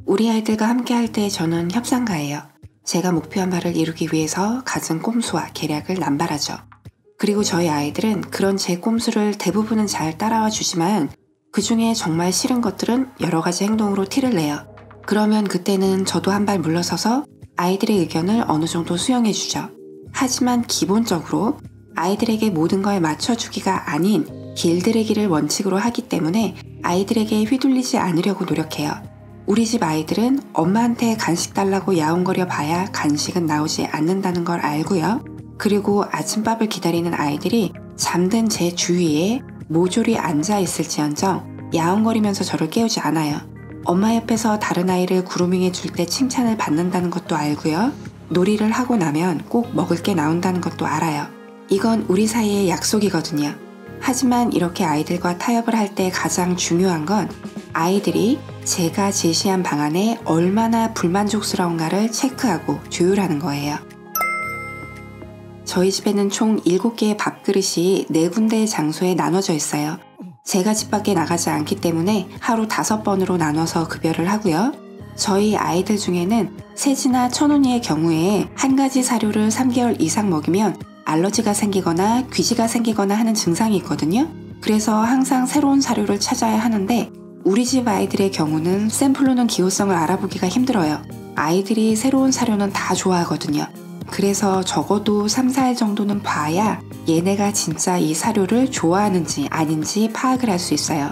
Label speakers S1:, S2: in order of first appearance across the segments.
S1: 우리 아이들과 함께 할 때 저는 협상가예요. 제가 목표한 바를 이루기 위해서 갖은 꼼수와 계략을 남발하죠. 그리고 저희 아이들은 그런 제 꼼수를 대부분은 잘 따라와 주지만 그 중에 정말 싫은 것들은 여러 가지 행동으로 티를 내요. 그러면 그때는 저도 한 발 물러서서 아이들의 의견을 어느 정도 수용해 주죠. 하지만 기본적으로 아이들에게 모든 걸 맞춰주기가 아닌 길들이기를 원칙으로 하기 때문에 아이들에게 휘둘리지 않으려고 노력해요. 우리 집 아이들은 엄마한테 간식 달라고 야옹거려 봐야 간식은 나오지 않는다는 걸 알고요. 그리고 아침밥을 기다리는 아이들이 잠든 제 주위에 모조리 앉아 있을지언정 야옹거리면서 저를 깨우지 않아요. 엄마 옆에서 다른 아이를 그루밍해 줄 때 칭찬을 받는다는 것도 알고요. 놀이를 하고 나면 꼭 먹을 게 나온다는 것도 알아요. 이건 우리 사이의 약속이거든요. 하지만 이렇게 아이들과 타협을 할 때 가장 중요한 건 아이들이 제가 제시한 방안에 얼마나 불만족스러운가를 체크하고 조율하는 거예요. 저희 집에는 총 7개의 밥그릇이 4군데의 장소에 나눠져 있어요. 제가 집 밖에 나가지 않기 때문에 하루 5번으로 나눠서 급여를 하고요. 저희 아이들 중에는 세지나 천운이의 경우에 한 가지 사료를 3개월 이상 먹이면 알러지가 생기거나 귀지가 생기거나 하는 증상이 있거든요. 그래서 항상 새로운 사료를 찾아야 하는데 우리 집 아이들의 경우는 샘플로는 기호성을 알아보기가 힘들어요. 아이들이 새로운 사료는 다 좋아하거든요. 그래서 적어도 3, 4일 정도는 봐야 얘네가 진짜 이 사료를 좋아하는지 아닌지 파악을 할 수 있어요.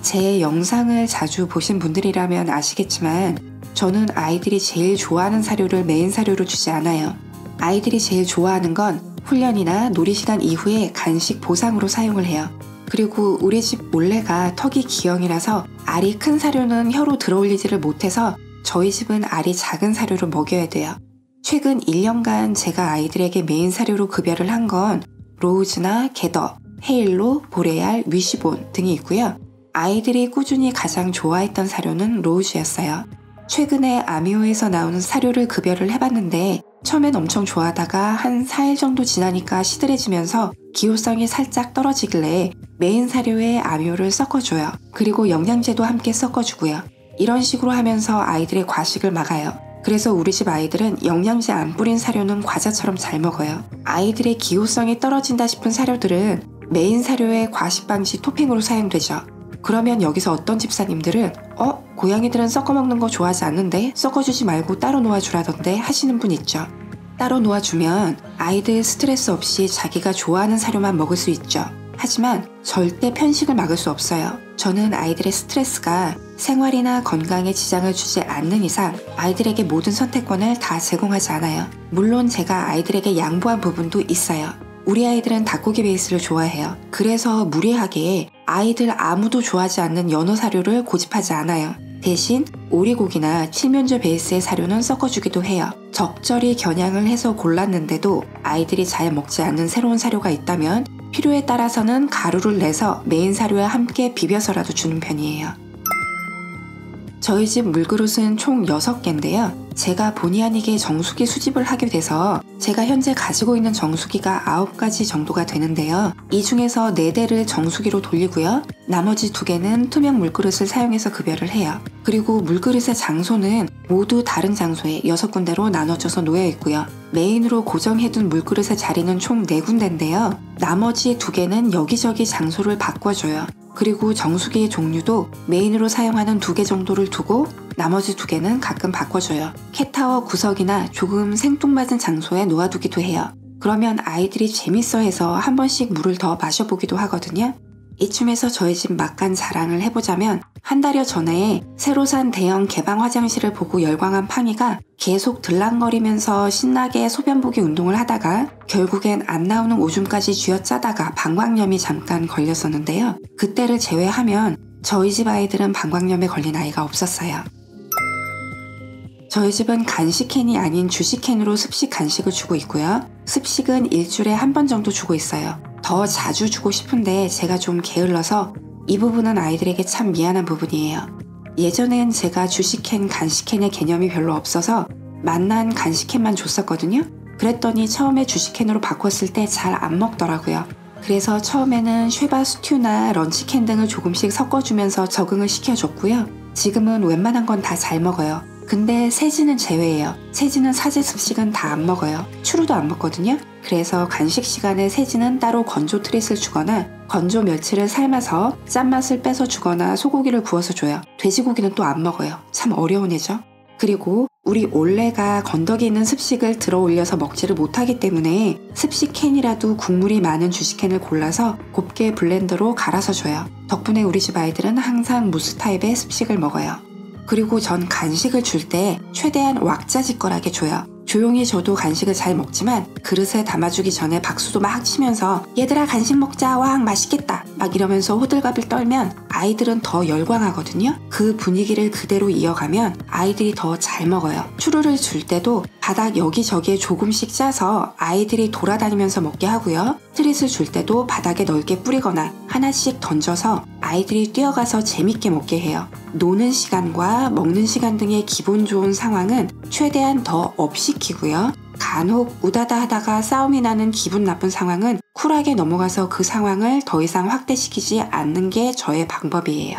S1: 제 영상을 자주 보신 분들이라면 아시겠지만 저는 아이들이 제일 좋아하는 사료를 메인 사료로 주지 않아요. 아이들이 제일 좋아하는 건 훈련이나 놀이시간 이후에 간식 보상으로 사용을 해요. 그리고 우리 집 몰래가 턱이 기형이라서 알이 큰 사료는 혀로 들어올리지를 못해서 저희 집은 알이 작은 사료를 먹여야 돼요. 최근 1년간 제가 아이들에게 메인 사료로 급여를 한 건 로우즈나 게더, 헤일로, 보레알, 위시본 등이 있고요. 아이들이 꾸준히 가장 좋아했던 사료는 로우즈였어요. 최근에 아미오에서 나오는 사료를 급여를 해봤는데 처음엔 엄청 좋아하다가 한 4일 정도 지나니까 시들해지면서 기호성이 살짝 떨어지길래 메인 사료에 아미오를 섞어줘요. 그리고 영양제도 함께 섞어주고요. 이런 식으로 하면서 아이들의 과식을 막아요. 그래서 우리 집 아이들은 영양제 안 뿌린 사료는 과자처럼 잘 먹어요. 아이들의 기호성이 떨어진다 싶은 사료들은 메인 사료의 과식 방지 토핑으로 사용되죠. 그러면 여기서 어떤 집사님들은 고양이들은 섞어 먹는 거 좋아하지 않는데 섞어주지 말고 따로 놓아주라던데 하시는 분 있죠. 따로 놓아주면 아이들 스트레스 없이 자기가 좋아하는 사료만 먹을 수 있죠. 하지만 절대 편식을 막을 수 없어요. 저는 아이들의 스트레스가 생활이나 건강에 지장을 주지 않는 이상 아이들에게 모든 선택권을 다 제공하지 않아요. 물론 제가 아이들에게 양보한 부분도 있어요. 우리 아이들은 닭고기 베이스를 좋아해요. 그래서 무리하게 아이들 아무도 좋아하지 않는 연어 사료를 고집하지 않아요. 대신 오리고기나 칠면조 베이스의 사료는 섞어주기도 해요. 적절히 겨냥을 해서 골랐는데도 아이들이 잘 먹지 않는 새로운 사료가 있다면 필요에 따라서는 가루를 내서 메인 사료와 함께 비벼서라도 주는 편이에요. 저희 집 물그릇은 총 6개인데요. 제가 본의 아니게 정수기 수집을 하게 돼서 제가 현재 가지고 있는 정수기가 9가지 정도가 되는데요. 이 중에서 4대를 정수기로 돌리고요. 나머지 2개는 투명 물그릇을 사용해서 급여를 해요. 그리고 물그릇의 장소는 모두 다른 장소에 6군데로 나눠져서 놓여 있고요. 메인으로 고정해둔 물그릇의 자리는 총 4군데인데요. 나머지 2개는 여기저기 장소를 바꿔줘요. 그리고 정수기의 종류도 메인으로 사용하는 2개 정도를 두고 나머지 2개는 가끔 바꿔줘요. 캣타워 구석이나 조금 생뚱맞은 장소에 놓아두기도 해요. 그러면 아이들이 재밌어해서 한 번씩 물을 더 마셔보기도 하거든요. 이쯤에서 저희 집 막간 자랑을 해보자면 한 달여 전에 새로 산 대형 개방 화장실을 보고 열광한 팡이가 계속 들락거리면서 신나게 소변 보기 운동을 하다가 결국엔 안 나오는 오줌까지 쥐어짜다가 방광염이 잠깐 걸렸었는데요. 그때를 제외하면 저희 집 아이들은 방광염에 걸린 아이가 없었어요. 저희 집은 간식캔이 아닌 주식캔으로 습식 간식을 주고 있고요. 습식은 일주일에 한 번 정도 주고 있어요. 더 자주 주고 싶은데 제가 좀 게을러서 이 부분은 아이들에게 참 미안한 부분이에요. 예전엔 제가 주식캔, 간식캔의 개념이 별로 없어서 맛난 간식캔만 줬었거든요. 그랬더니 처음에 주식캔으로 바꿨을 때 잘 안 먹더라고요. 그래서 처음에는 쉐바 스튜나 런치캔 등을 조금씩 섞어주면서 적응을 시켜줬고요. 지금은 웬만한 건 다 잘 먹어요. 근데 세지는 제외예요. 세지는 사제 습식은 다 안 먹어요. 추루도 안 먹거든요. 그래서 간식 시간에 세지는 따로 건조 트릿을 주거나 건조 멸치를 삶아서 짠맛을 빼서 주거나 소고기를 구워서 줘요. 돼지고기는 또 안 먹어요. 참 어려운 애죠. 그리고 우리 올레가 건더기 있는 습식을 들어 올려서 먹지를 못하기 때문에 습식 캔이라도 국물이 많은 주식캔을 골라서 곱게 블렌더로 갈아서 줘요. 덕분에 우리 집 아이들은 항상 무스 타입의 습식을 먹어요. 그리고 전 간식을 줄 때 최대한 왁자지껄하게 줘요. 조용히 줘도 간식을 잘 먹지만 그릇에 담아주기 전에 박수도 막 치면서 얘들아 간식 먹자 왕 맛있겠다 막 이러면서 호들갑을 떨면 아이들은 더 열광하거든요. 그 분위기를 그대로 이어가면 아이들이 더 잘 먹어요. 추루를 줄 때도 바닥 여기저기에 조금씩 짜서 아이들이 돌아다니면서 먹게 하고요. 트릿을 줄 때도 바닥에 넓게 뿌리거나 하나씩 던져서 아이들이 뛰어가서 재밌게 먹게 해요. 노는 시간과 먹는 시간 등의 기분 좋은 상황은 최대한 더 업시키고요. 간혹 우다다 하다가 싸움이 나는 기분 나쁜 상황은 쿨하게 넘어가서 그 상황을 더 이상 확대시키지 않는 게 저의 방법이에요.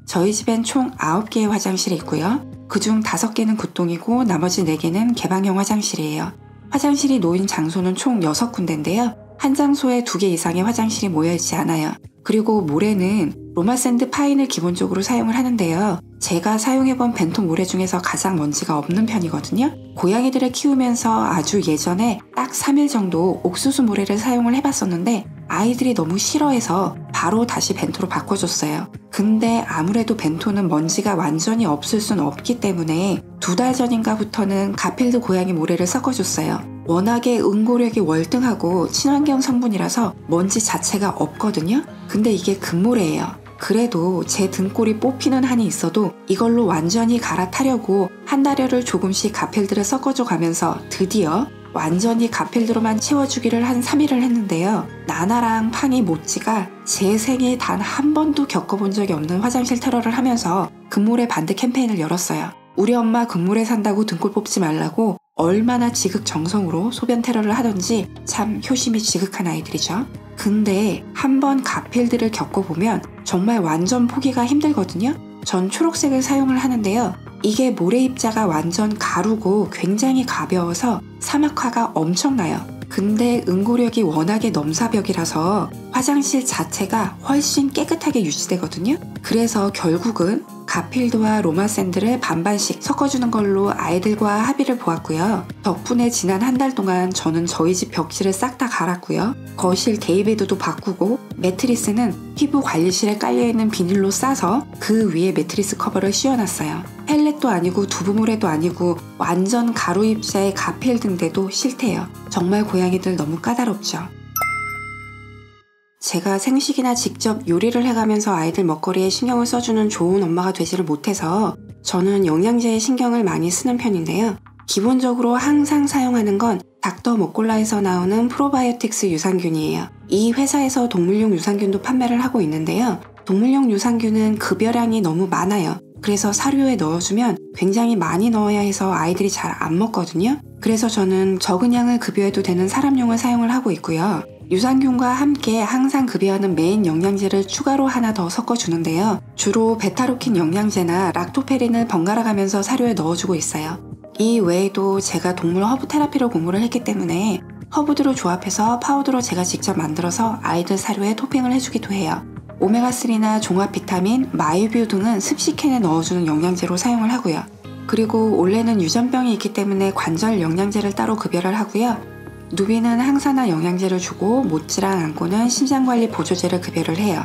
S1: 저희 집엔 총 9개의 화장실이 있고요. 그중 5개는 굿동이고 나머지 4개는 개방형 화장실이에요. 화장실이 놓인 장소는 총 6군데인데요. 한 장소에 2개 이상의 화장실이 모여있지 않아요. 그리고 모래는 로마샌드 파인을 기본적으로 사용을 하는데요. 제가 사용해본 벤토 모래 중에서 가장 먼지가 없는 편이거든요. 고양이들을 키우면서 아주 예전에 딱 3일 정도 옥수수 모래를 사용을 해봤었는데 아이들이 너무 싫어해서 바로 다시 벤토로 바꿔줬어요. 근데 아무래도 벤토는 먼지가 완전히 없을 순 없기 때문에 2달 전인가부터는 가필드 고양이 모래를 섞어줬어요. 워낙에 응고력이 월등하고 친환경 성분이라서 먼지 자체가 없거든요. 근데 이게 금모래예요. 그래도 제 등골이 뽑히는 한이 있어도 이걸로 완전히 갈아타려고 한 달여를 조금씩 가필드를 섞어줘 가면서 드디어 완전히 가필드로만 채워주기를 한 3일을 했는데요. 나나랑 팡이 모찌가 제 생에 단 한 번도 겪어본 적이 없는 화장실 테러를 하면서 금모래 반대 캠페인을 열었어요. 우리 엄마 금모래 산다고 등골 뽑지 말라고 얼마나 지극정성으로 소변 테러를 하던지 참 효심이 지극한 아이들이죠. 근데 한번 가필드를 겪어보면 정말 완전 포기가 힘들거든요. 전 초록색을 사용을 하는데요. 이게 모래 입자가 완전 가루고 굉장히 가벼워서 사막화가 엄청나요. 근데 응고력이 워낙에 넘사벽이라서 화장실 자체가 훨씬 깨끗하게 유지되거든요. 그래서 결국은 가필드와 로마샌드를 반반씩 섞어주는 걸로 아이들과 합의를 보았고요. 덕분에 지난 한 달 동안 저는 저희 집 벽지를 싹 다 갈았고요. 거실 데이베드도 바꾸고 매트리스는 피부 관리실에 깔려있는 비닐로 싸서 그 위에 매트리스 커버를 씌워놨어요. 펠렛도 아니고 두부모래도 아니고 완전 가루 입자의 가필드인데도 싫대요. 정말 고양이들 너무 까다롭죠. 제가 생식이나 직접 요리를 해가면서 아이들 먹거리에 신경을 써주는 좋은 엄마가 되지를 못해서 저는 영양제에 신경을 많이 쓰는 편인데요. 기본적으로 항상 사용하는 건 닥터 모콜라에서 나오는 프로바이오틱스 유산균이에요. 이 회사에서 동물용 유산균도 판매를 하고 있는데요. 동물용 유산균은 급여량이 너무 많아요. 그래서 사료에 넣어주면 굉장히 많이 넣어야 해서 아이들이 잘 안 먹거든요. 그래서 저는 적은 양을 급여해도 되는 사람용을 사용을 하고 있고요. 유산균과 함께 항상 급여하는 메인 영양제를 추가로 하나 더 섞어주는데요. 주로 베타로킨 영양제나 락토페린을 번갈아 가면서 사료에 넣어주고 있어요. 이 외에도 제가 동물 허브 테라피로 공부를 했기 때문에 허브들을 조합해서 파우더로 제가 직접 만들어서 아이들 사료에 토핑을 해주기도 해요. 오메가3나 종합 비타민, 마이뷰 등은 습식캔에 넣어주는 영양제로 사용을 하고요. 그리고 올레는 유전병이 있기 때문에 관절 영양제를 따로 급여를 하고요. 누비는 항산화 영양제를 주고 모찌랑 앙꼬는 심장관리 보조제를 급여를 해요.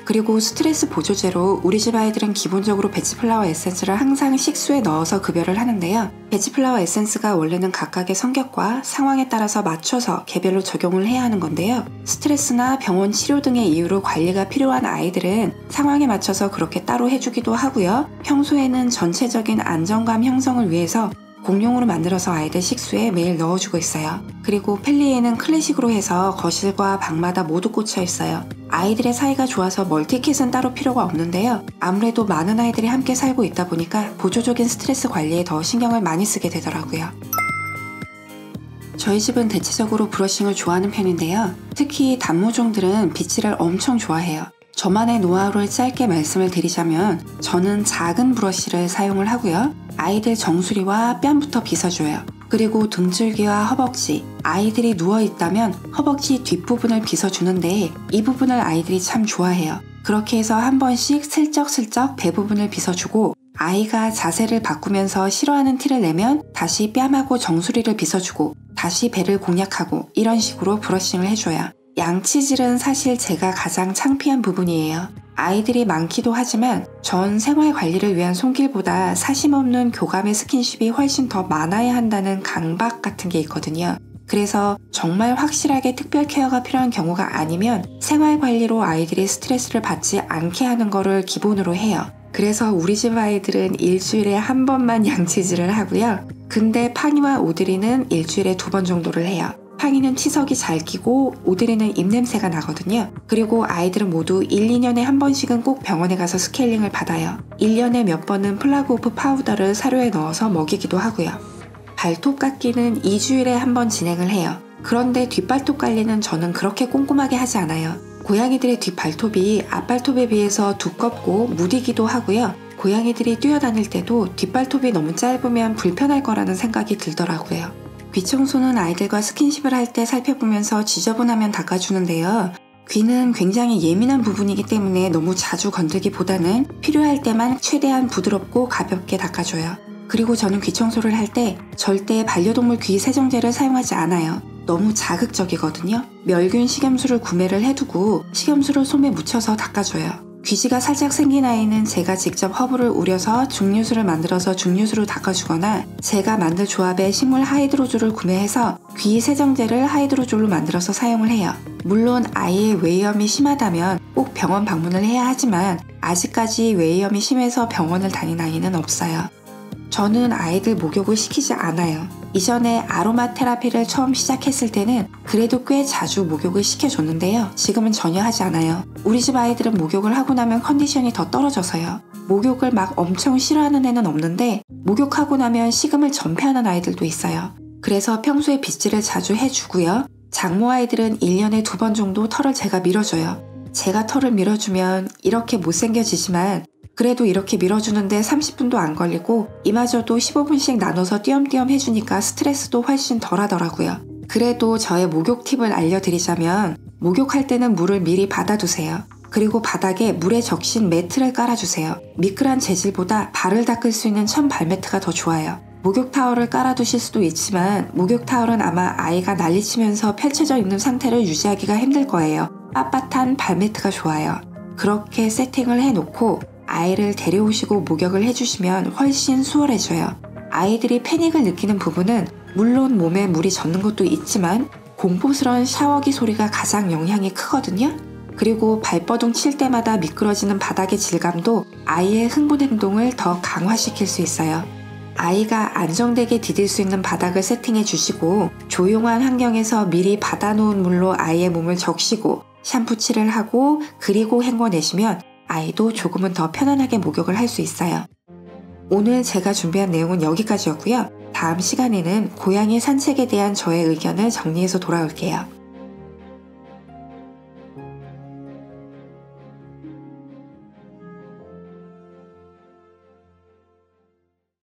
S1: 그리고 스트레스 보조제로 우리 집 아이들은 기본적으로 배치플라워 에센스를 항상 식수에 넣어서 급여를 하는데요. 배치플라워 에센스가 원래는 각각의 성격과 상황에 따라서 맞춰서 개별로 적용을 해야 하는 건데요. 스트레스나 병원 치료 등의 이유로 관리가 필요한 아이들은 상황에 맞춰서 그렇게 따로 해주기도 하고요. 평소에는 전체적인 안정감 형성을 위해서 공용으로 만들어서 아이들 식수에 매일 넣어주고 있어요. 그리고 펠리에는 클래식으로 해서 거실과 방마다 모두 꽂혀 있어요. 아이들의 사이가 좋아서 멀티캣은 따로 필요가 없는데요. 아무래도 많은 아이들이 함께 살고 있다 보니까 보조적인 스트레스 관리에 더 신경을 많이 쓰게 되더라고요. 저희 집은 대체적으로 브러싱을 좋아하는 편인데요. 특히 단모종들은 빗질을 엄청 좋아해요. 저만의 노하우를 짧게 말씀을 드리자면 저는 작은 브러쉬를 사용을 하고요. 아이들 정수리와 뺨부터 빗어줘요. 그리고 등줄기와 허벅지, 아이들이 누워있다면 허벅지 뒷부분을 빗어주는데 이 부분을 아이들이 참 좋아해요. 그렇게 해서 한 번씩 슬쩍슬쩍 배 부분을 빗어주고 아이가 자세를 바꾸면서 싫어하는 티를 내면 다시 뺨하고 정수리를 빗어주고 다시 배를 공략하고 이런 식으로 브러싱을 해줘요. 양치질은 사실 제가 가장 창피한 부분이에요. 아이들이 많기도 하지만 전 생활관리를 위한 손길보다 사심없는 교감의 스킨십이 훨씬 더 많아야 한다는 강박 같은 게 있거든요. 그래서 정말 확실하게 특별 케어가 필요한 경우가 아니면 생활관리로 아이들이 스트레스를 받지 않게 하는 거를 기본으로 해요. 그래서 우리 집 아이들은 일주일에 한 번만 양치질을 하고요. 근데 팡이와 오드리는 일주일에 2번 정도를 해요. 팡이는 치석이 잘 끼고 오드리는 입냄새가 나거든요. 그리고 아이들은 모두 1, 2년에 한 번씩은 꼭 병원에 가서 스케일링을 받아요. 1년에 몇 번은 플라그 오프 파우더를 사료에 넣어서 먹이기도 하고요. 발톱 깎기는 2주일에 한 번 진행을 해요. 그런데 뒷발톱 관리는 저는 그렇게 꼼꼼하게 하지 않아요. 고양이들의 뒷발톱이 앞발톱에 비해서 두껍고 무디기도 하고요. 고양이들이 뛰어다닐 때도 뒷발톱이 너무 짧으면 불편할 거라는 생각이 들더라고요. 귀청소는 아이들과 스킨십을 할 때 살펴보면서 지저분하면 닦아주는데요. 귀는 굉장히 예민한 부분이기 때문에 너무 자주 건들기보다는 필요할 때만 최대한 부드럽고 가볍게 닦아줘요. 그리고 저는 귀청소를 할 때 절대 반려동물 귀 세정제를 사용하지 않아요. 너무 자극적이거든요. 멸균 식염수를 구매를 해두고 식염수를 솜에 묻혀서 닦아줘요. 귀지가 살짝 생긴 아이는 제가 직접 허브를 우려서 중류수를 만들어서 중류수로 닦아주거나 제가 만들 조합의 식물 하이드로졸을 구매해서 귀 세정제를 하이드로졸로 만들어서 사용을 해요. 물론 아이의 외염이 심하다면 꼭 병원 방문을 해야 하지만 아직까지 외염이 심해서 병원을 다닌 아이는 없어요. 저는 아이들 목욕을 시키지 않아요. 이전에 아로마 테라피를 처음 시작했을 때는 그래도 꽤 자주 목욕을 시켜줬는데요. 지금은 전혀 하지 않아요. 우리 집 아이들은 목욕을 하고 나면 컨디션이 더 떨어져서요. 목욕을 막 엄청 싫어하는 애는 없는데 목욕하고 나면 식음을 전폐하는 아이들도 있어요. 그래서 평소에 빗질을 자주 해주고요. 장모 아이들은 1년에 2번 정도 털을 제가 밀어줘요. 제가 털을 밀어주면 이렇게 못생겨지지만 그래도 이렇게 밀어주는데 30분도 안 걸리고 이마저도 15분씩 나눠서 띄엄띄엄 해주니까 스트레스도 훨씬 덜 하더라고요. 그래도 저의 목욕 팁을 알려드리자면 목욕할 때는 물을 미리 받아두세요. 그리고 바닥에 물에 적신 매트를 깔아주세요. 미끌한 재질보다 발을 닦을 수 있는 천 발매트가 더 좋아요. 목욕 타월을 깔아두실 수도 있지만 목욕 타월은 아마 아이가 난리치면서 펼쳐져 있는 상태를 유지하기가 힘들 거예요. 빳빳한 발매트가 좋아요. 그렇게 세팅을 해놓고 아이를 데려오시고 목욕을 해주시면 훨씬 수월해져요. 아이들이 패닉을 느끼는 부분은 물론 몸에 물이 젖는 것도 있지만 공포스러운 샤워기 소리가 가장 영향이 크거든요. 그리고 발버둥 칠 때마다 미끄러지는 바닥의 질감도 아이의 흥분 행동을 더 강화시킬 수 있어요. 아이가 안정되게 디딜 수 있는 바닥을 세팅해 주시고 조용한 환경에서 미리 받아놓은 물로 아이의 몸을 적시고 샴푸칠을 하고 그리고 헹궈내시면 아이도 조금은 더 편안하게 목욕을 할 수 있어요. 오늘 제가 준비한 내용은 여기까지였고요. 다음 시간에는 고양이 산책에 대한 저의 의견을 정리해서 돌아올게요.